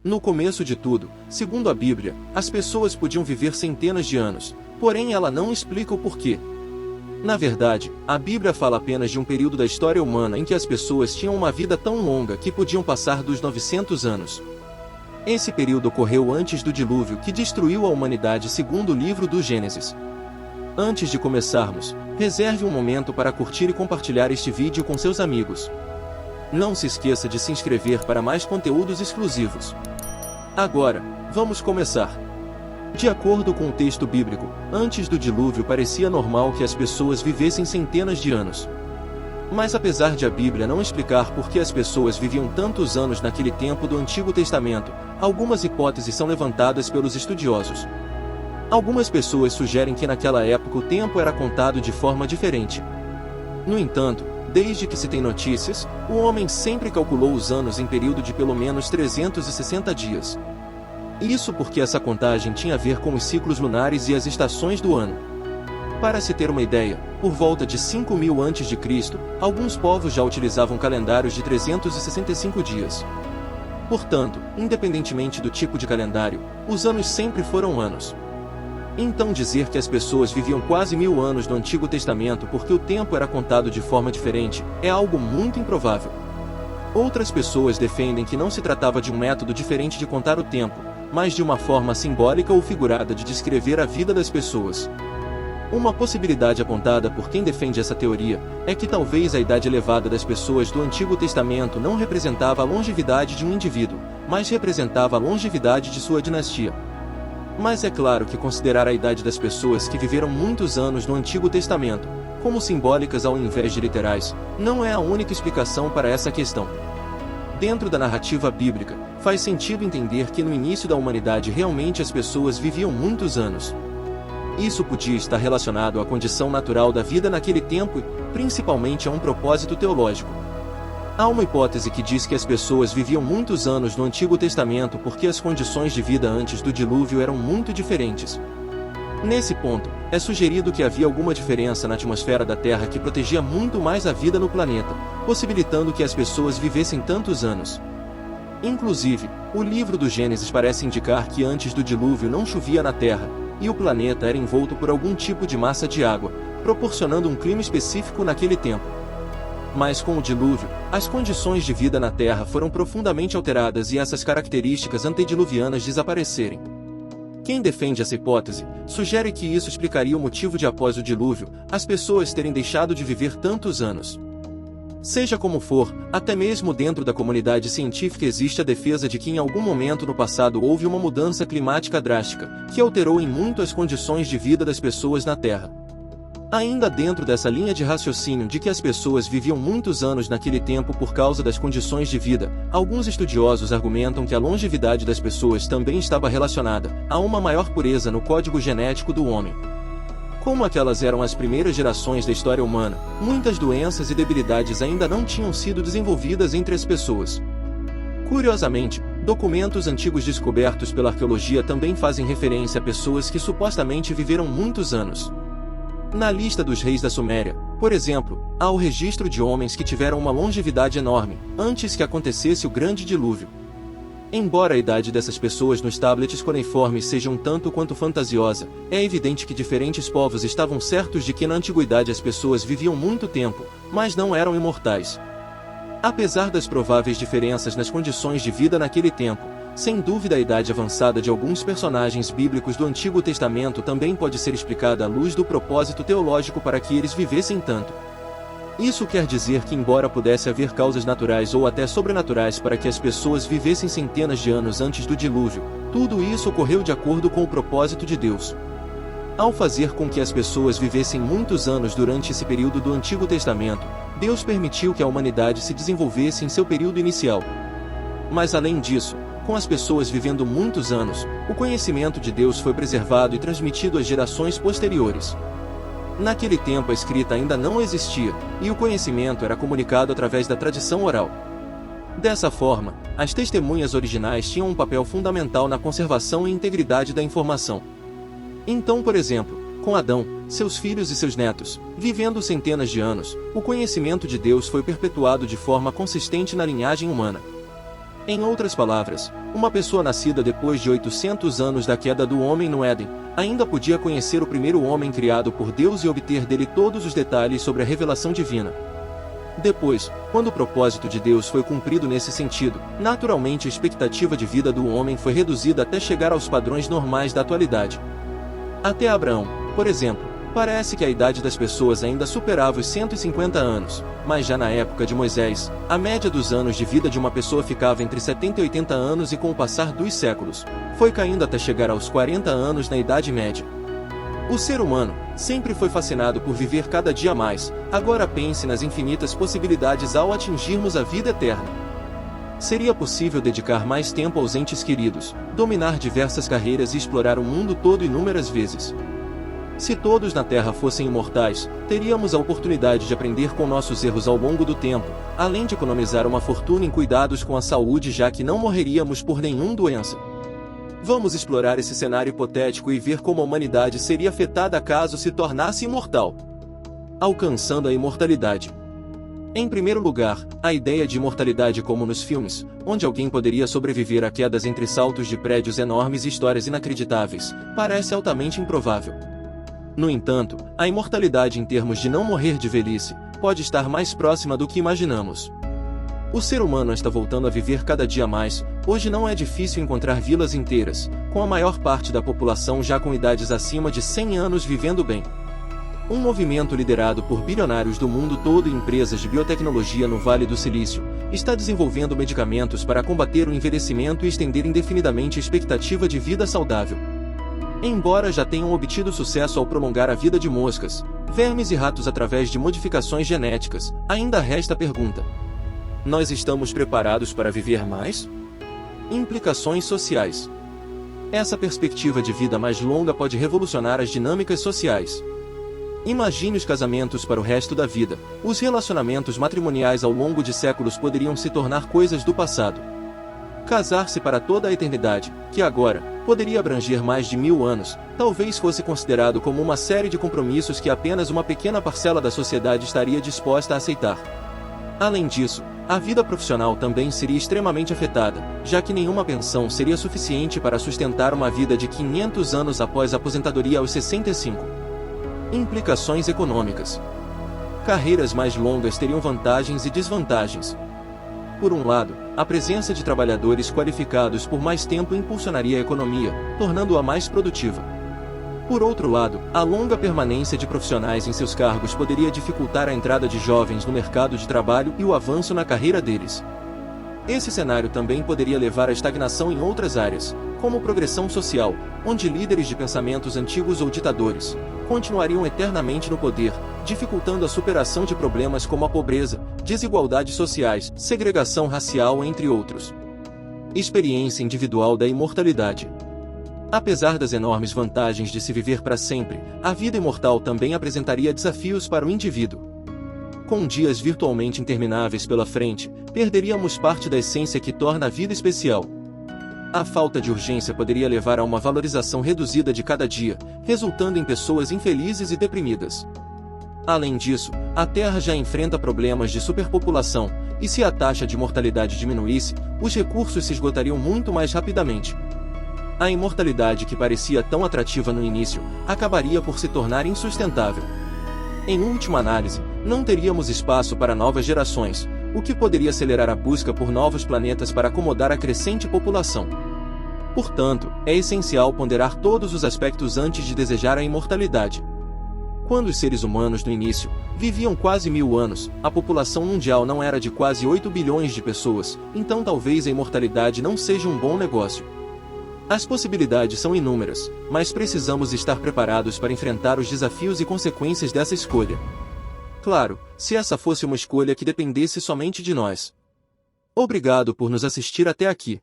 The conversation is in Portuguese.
No começo de tudo, segundo a Bíblia, as pessoas podiam viver centenas de anos, porém ela não explica o porquê. Na verdade, a Bíblia fala apenas de um período da história humana em que as pessoas tinham uma vida tão longa que podiam passar dos 900 anos. Esse período ocorreu antes do dilúvio que destruiu a humanidade segundo o livro do Gênesis. Antes de começarmos, reserve um momento para curtir e compartilhar este vídeo com seus amigos. Não se esqueça de se inscrever para mais conteúdos exclusivos. Agora, vamos começar. De acordo com o texto bíblico, antes do dilúvio parecia normal que as pessoas vivessem centenas de anos. Mas apesar de a Bíblia não explicar por que as pessoas viviam tantos anos naquele tempo do Antigo Testamento, algumas hipóteses são levantadas pelos estudiosos. Algumas pessoas sugerem que naquela época o tempo era contado de forma diferente. No entanto, desde que se tem notícias, o homem sempre calculou os anos em período de pelo menos 360 dias. Isso porque essa contagem tinha a ver com os ciclos lunares e as estações do ano. Para se ter uma ideia, por volta de 5000 a.C., alguns povos já utilizavam calendários de 365 dias. Portanto, independentemente do tipo de calendário, os anos sempre foram anos. Então dizer que as pessoas viviam quase 1000 anos no Antigo Testamento porque o tempo era contado de forma diferente, é algo muito improvável. Outras pessoas defendem que não se tratava de um método diferente de contar o tempo, mas de uma forma simbólica ou figurada de descrever a vida das pessoas. Uma possibilidade apontada por quem defende essa teoria é que talvez a idade elevada das pessoas do Antigo Testamento não representava a longevidade de um indivíduo, mas representava a longevidade de sua dinastia. Mas é claro que considerar a idade das pessoas que viveram muitos anos no Antigo Testamento como simbólicas ao invés de literais, não é a única explicação para essa questão. Dentro da narrativa bíblica, faz sentido entender que no início da humanidade realmente as pessoas viviam muitos anos. Isso podia estar relacionado à condição natural da vida naquele tempo e, principalmente, a um propósito teológico. Há uma hipótese que diz que as pessoas viviam muitos anos no Antigo Testamento porque as condições de vida antes do dilúvio eram muito diferentes. Nesse ponto, é sugerido que havia alguma diferença na atmosfera da Terra que protegia muito mais a vida no planeta, possibilitando que as pessoas vivessem tantos anos. Inclusive, o livro do Gênesis parece indicar que antes do dilúvio não chovia na Terra, e o planeta era envolto por algum tipo de massa de água, proporcionando um clima específico naquele tempo. Mas com o dilúvio, as condições de vida na Terra foram profundamente alteradas e essas características antediluvianas desaparecerem. Quem defende essa hipótese, sugere que isso explicaria o motivo de após o dilúvio, as pessoas terem deixado de viver tantos anos. Seja como for, até mesmo dentro da comunidade científica existe a defesa de que em algum momento no passado houve uma mudança climática drástica, que alterou em muito as condições de vida das pessoas na Terra. Ainda dentro dessa linha de raciocínio de que as pessoas viviam muitos anos naquele tempo por causa das condições de vida, alguns estudiosos argumentam que a longevidade das pessoas também estava relacionada a uma maior pureza no código genético do homem. Como aquelas eram as primeiras gerações da história humana, muitas doenças e debilidades ainda não tinham sido desenvolvidas entre as pessoas. Curiosamente, documentos antigos descobertos pela arqueologia também fazem referência a pessoas que supostamente viveram muitos anos. Na lista dos reis da Suméria, por exemplo, há o registro de homens que tiveram uma longevidade enorme, antes que acontecesse o grande dilúvio. Embora a idade dessas pessoas nos tablets cuneiformes seja um tanto quanto fantasiosa, é evidente que diferentes povos estavam certos de que na antiguidade as pessoas viviam muito tempo, mas não eram imortais. Apesar das prováveis diferenças nas condições de vida naquele tempo, sem dúvida a idade avançada de alguns personagens bíblicos do Antigo Testamento também pode ser explicada à luz do propósito teológico para que eles vivessem tanto. Isso quer dizer que embora pudesse haver causas naturais ou até sobrenaturais para que as pessoas vivessem centenas de anos antes do dilúvio, tudo isso ocorreu de acordo com o propósito de Deus. Ao fazer com que as pessoas vivessem muitos anos durante esse período do Antigo Testamento, Deus permitiu que a humanidade se desenvolvesse em seu período inicial. Mas além disso, com as pessoas vivendo muitos anos, o conhecimento de Deus foi preservado e transmitido às gerações posteriores. Naquele tempo a escrita ainda não existia, e o conhecimento era comunicado através da tradição oral. Dessa forma, as testemunhas originais tinham um papel fundamental na conservação e integridade da informação. Então, por exemplo, com Adão, seus filhos e seus netos, vivendo centenas de anos, o conhecimento de Deus foi perpetuado de forma consistente na linhagem humana. Em outras palavras, uma pessoa nascida depois de 800 anos da queda do homem no Éden, ainda podia conhecer o primeiro homem criado por Deus e obter dele todos os detalhes sobre a revelação divina. Depois, quando o propósito de Deus foi cumprido nesse sentido, naturalmente a expectativa de vida do homem foi reduzida até chegar aos padrões normais da atualidade. Até Abraão, por exemplo, parece que a idade das pessoas ainda superava os 150 anos, mas já na época de Moisés, a média dos anos de vida de uma pessoa ficava entre 70 e 80 anos e com o passar dos séculos, foi caindo até chegar aos 40 anos na Idade Média. O ser humano sempre foi fascinado por viver cada dia mais, agora pense nas infinitas possibilidades ao atingirmos a vida eterna. Seria possível dedicar mais tempo aos entes queridos, dominar diversas carreiras e explorar o mundo todo inúmeras vezes. Se todos na Terra fossem imortais, teríamos a oportunidade de aprender com nossos erros ao longo do tempo, além de economizar uma fortuna em cuidados com a saúde, já que não morreríamos por nenhuma doença. Vamos explorar esse cenário hipotético e ver como a humanidade seria afetada caso se tornasse imortal. Alcançando a imortalidade. Em primeiro lugar, a ideia de imortalidade como nos filmes, onde alguém poderia sobreviver a quedas entre saltos de prédios enormes e histórias inacreditáveis, parece altamente improvável. No entanto, a imortalidade em termos de não morrer de velhice, pode estar mais próxima do que imaginamos. O ser humano está voltando a viver cada dia mais, hoje não é difícil encontrar vilas inteiras, com a maior parte da população já com idades acima de 100 anos vivendo bem. Um movimento liderado por bilionários do mundo todo e empresas de biotecnologia no Vale do Silício, está desenvolvendo medicamentos para combater o envelhecimento e estender indefinidamente a expectativa de vida saudável. Embora já tenham obtido sucesso ao prolongar a vida de moscas, vermes e ratos através de modificações genéticas, ainda resta a pergunta: nós estamos preparados para viver mais? Implicações sociais. Essa perspectiva de vida mais longa pode revolucionar as dinâmicas sociais. Imagine os casamentos para o resto da vida. Os relacionamentos matrimoniais ao longo de séculos poderiam se tornar coisas do passado. Casar-se para toda a eternidade, que agora poderia abranger mais de 1000 anos, talvez fosse considerado como uma série de compromissos que apenas uma pequena parcela da sociedade estaria disposta a aceitar. Além disso, a vida profissional também seria extremamente afetada, já que nenhuma pensão seria suficiente para sustentar uma vida de 500 anos após a aposentadoria aos 65. Implicações econômicas. Carreiras mais longas teriam vantagens e desvantagens. Por um lado, a presença de trabalhadores qualificados por mais tempo impulsionaria a economia, tornando-a mais produtiva. Por outro lado, a longa permanência de profissionais em seus cargos poderia dificultar a entrada de jovens no mercado de trabalho e o avanço na carreira deles. Esse cenário também poderia levar à estagnação em outras áreas, como progressão social, onde líderes de pensamentos antigos ou ditadores continuariam eternamente no poder, dificultando a superação de problemas como a pobreza, desigualdades sociais, segregação racial, entre outros. Experiência individual da imortalidade. Apesar das enormes vantagens de se viver para sempre, a vida imortal também apresentaria desafios para o indivíduo. Com dias virtualmente intermináveis pela frente, perderíamos parte da essência que torna a vida especial. A falta de urgência poderia levar a uma valorização reduzida de cada dia, resultando em pessoas infelizes e deprimidas. Além disso, a Terra já enfrenta problemas de superpopulação, e se a taxa de mortalidade diminuísse, os recursos se esgotariam muito mais rapidamente. A imortalidade que parecia tão atrativa no início, acabaria por se tornar insustentável. Em última análise, não teríamos espaço para novas gerações, o que poderia acelerar a busca por novos planetas para acomodar a crescente população. Portanto, é essencial ponderar todos os aspectos antes de desejar a imortalidade. Quando os seres humanos no início viviam quase 1000 anos, a população mundial não era de quase 8 bilhões de pessoas, então talvez a imortalidade não seja um bom negócio. As possibilidades são inúmeras, mas precisamos estar preparados para enfrentar os desafios e consequências dessa escolha. Claro, se essa fosse uma escolha que dependesse somente de nós. Obrigado por nos assistir até aqui.